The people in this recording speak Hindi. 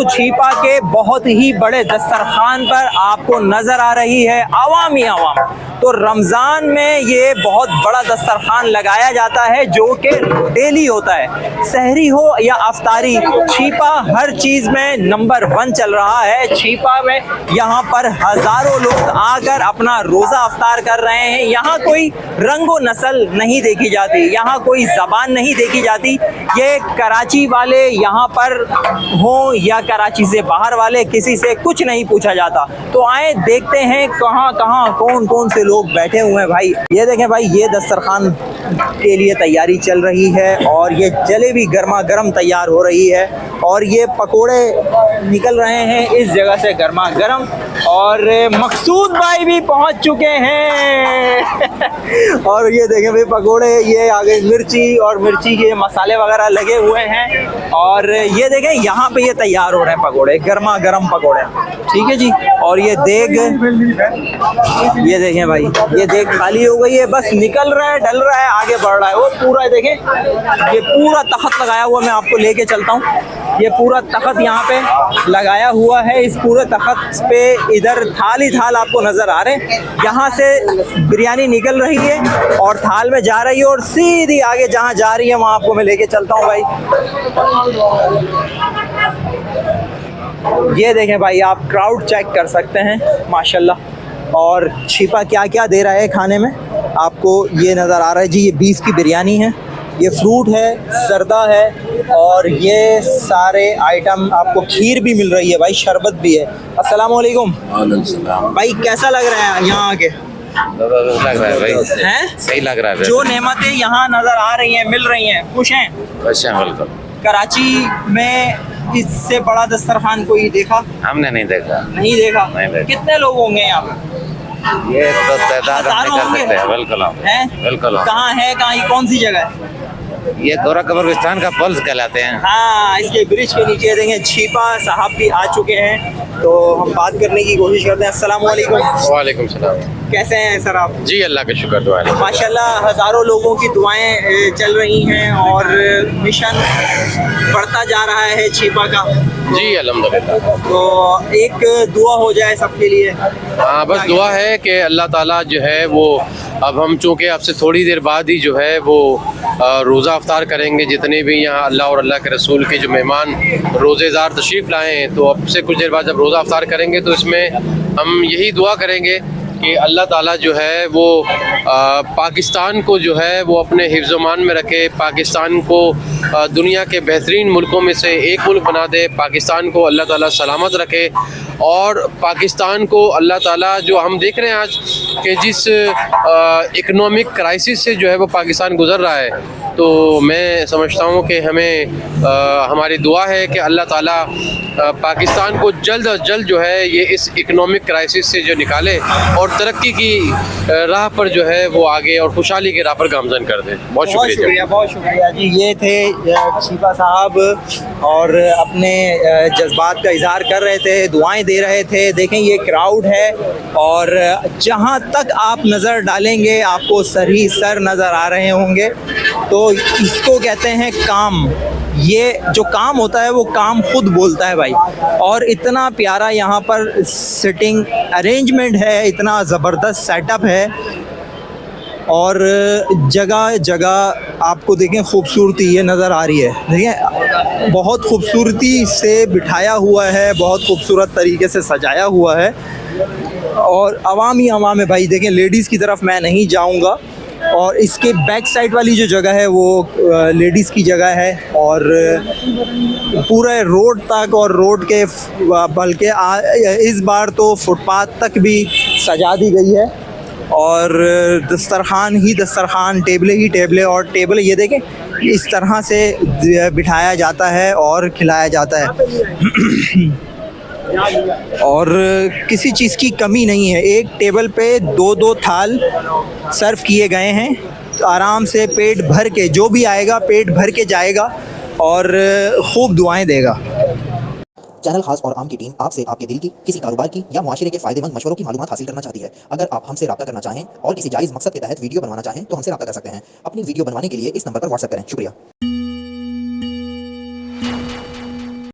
छीपा के बहुत ही बड़े दस्तरखान पर आपको नजर आ रही है आवाम ही आवाम। तो रमज़ान में ये बहुत बड़ा दस्तरखान लगाया जाता है जो कि डेली होता है, सहरी हो या अफ्तारी। छीपा हर चीज़ में नंबर 1 चल रहा है। छीपा में यहाँ पर हज़ारों लोग आकर अपना रोज़ा अफ्तार कर रहे हैं। यहाँ कोई रंगो नस्ल नहीं देखी जाती, यहाँ कोई ज़बान नहीं देखी जाती। ये कराची वाले यहाँ पर हों या कराची से बाहर वाले, किसी से कुछ नहीं पूछा जाता। तो आए देखते हैं कहाँ कहाँ कौन कौन से लोग बैठे हुए हैं। भाई ये देखें भाई, ये दस्तरखान के लिए तैयारी चल रही है और ये जलेबी गर्मा गर्म तैयार हो रही है और ये पकोड़े निकल रहे हैं इस जगह से गर्मा गर्म। और मकसूद भाई भी पहुंच चुके हैं और ये देखें भाई पकोड़े, ये आगे मिर्ची और मिर्ची के मसाले वगैरह लगे हुए हैं। और ये देखें यहाँ पे ये तैयार हो रहे हैं पकोड़े, गर्मा गर्म पकोड़े। ठीक है जी। और ये देग, ये देखें भाई, ये देग खाली हो गई है, बस निकल रहा है, डल रहा है, आगे बढ़ रहा है। वो पूरा देखें, ये पूरा तख्त लगाया हुआ, मैं आपको लेके चलता हूँ। ये पूरा तख्त यहाँ पे लगाया हुआ है। इस पूरे तख्त पे इधर थाल ही थाल आपको नज़र आ रहे हैं। यहाँ से बिरयानी निकल रही है और थाल में जा रही है और सीधी आगे जहाँ जा रही है वहाँ आपको मैं लेके चलता हूँ भाई। ये देखें भाई, आप क्राउड चेक कर सकते हैं माशाल्लाह। और छीपा क्या क्या दे रहा है खाने में आपको ये नज़र आ रहा है जी। ये बीफ की बिरयानी है, ये फ्रूट है, सरदा है और ये सारे आइटम आपको, खीर भी मिल रही है भाई, शरबत भी है। अस्सलाम वालेकुम भाई, कैसा लग रहा है यहाँ आके? लग रहा है भाई, हैं? सही लग रहा है। जो नेमतें यहाँ नज़र आ रही हैं, मिल रही हैं, खुश हैं? खुश हैं बिल्कुल। कराची में इससे बड़ा दस्तरखान कोई देखा? हमने नहीं देखा। नहीं देखा? नहीं देखा। कितने लोग होंगे यहाँ पे? ये तो तादाद हम नहीं कर सकते हैं। बिल्कुल हैं? बिल्कुल। कहाँ है, कहाँ, कौन सी जगह है? ये गोरा कब्रिस्तान का पुल कहलाते हैं। हाँ, इसके ब्रिज के नीचे देखें छीपा साहब भी आ चुके हैं, तो हम बात करने की कोशिश करते हैं। अस्सलाम वालेकुम। वालेकुम सलाम। कैसे हैं सर आप? जी अल्लाह का शुक्र, दुआ है। माशाल्लाह हज़ारों लोगों की दुआएं चल रही हैं और मिशन बढ़ता जा रहा है छीपा का। जी अल्हम्दुलिल्लाह। तो एक दुआ हो जाए सबके लिए। हाँ, बस दुआ है कि अल्लाह ताला जो है वो, अब हम चूँकि आपसे थोड़ी देर बाद ही जो है वो रोज़ा अफ्तार करेंगे। जितने भी यहाँ अल्लाह और अल्लाह के रसूल के जो मेहमान रोज़ेदार तशरीफ़ लाए हैं, तो अब से कुछ देर बाद जब रोज़ा अफ्तार करेंगे तो इसमें हम यही दुआ करेंगे कि अल्लाह ताला जो है वो पाकिस्तान को जो है वो अपने हिफ्ज़-ओ-मान में रखे, पाकिस्तान को दुनिया के बेहतरीन मुल्कों में से एक मुल्क बना दे, पाकिस्तान को अल्लाह ताला सलामत रखे। और पाकिस्तान को अल्लाह ताला, जो हम देख रहे हैं आज कि जिस इकनॉमिक क्राइसिस से जो है वो पाकिस्तान गुज़र रहा है, तो मैं समझता हूँ कि हमें हमारी दुआ है कि अल्लाह ताला पाकिस्तान को जल्द अज जल्द जो है ये इस इकनॉमिक क्राइसिस से जो निकाले और तरक्की की राह पर जो है वो आगे और खुशहाली के राह पर गामजन कर दे। बहुत शुक्रिया। बहुत शुक्रिया जी। ये थे छीपा साहब और अपने जज्बात का इजहार कर रहे थे, दुआएं दे रहे थे। देखें ये क्राउड है और जहाँ तक आप नज़र डालेंगे आपको सर ही सर नज़र आ रहे होंगे। तो इसको कहते हैं काम। ये जो काम होता है वो काम खुद बोलता है भाई। और इतना प्यारा यहाँ पर सिटिंग अरेंजमेंट है, इतना ज़बरदस्त सेटअप है और जगह जगह आपको देखें खूबसूरती ये नज़र आ रही है। देखिए बहुत खूबसूरती से बिठाया हुआ है, बहुत खूबसूरत तरीके से सजाया हुआ है और अवाम ही अवाम है भाई। देखें लेडीज़ की तरफ मैं नहीं जाऊँगा और इसके बैक साइड वाली जो जगह है वो लेडीज़ की जगह है और पूरे रोड तक और रोड के बल्कि इस बार तो फुटपाथ तक भी सजा दी गई है और दस्तरखान ही दस्तरखान, टेबलें ही टेबलें और टेबल ये देखें इस तरह से बिठाया जाता है और खिलाया जाता है और किसी चीज़ की कमी नहीं है। एक टेबल पे दो दो थाल सर्व किए गए हैं, तो आराम से पेट भर के जो भी आएगा पेट भर के जाएगा और खूब दुआएं देगा। चैनल खास और आम की टीम आपसे आपके दिल की, किसी कारोबार की या मुआशरे के फायदेमंद मशवरों की मालूमात हासिल करना चाहती है। अगर आप हमसे रब्ता करना चाहें और किसी जायज़ मकसद के तहत वीडियो बनवाना चाहें तो हमसे रब्ता कर सकते हैं। अपनी वीडियो बनवाने के लिए इस नंबर पर व्हाट्सएप करें। शुक्रिया।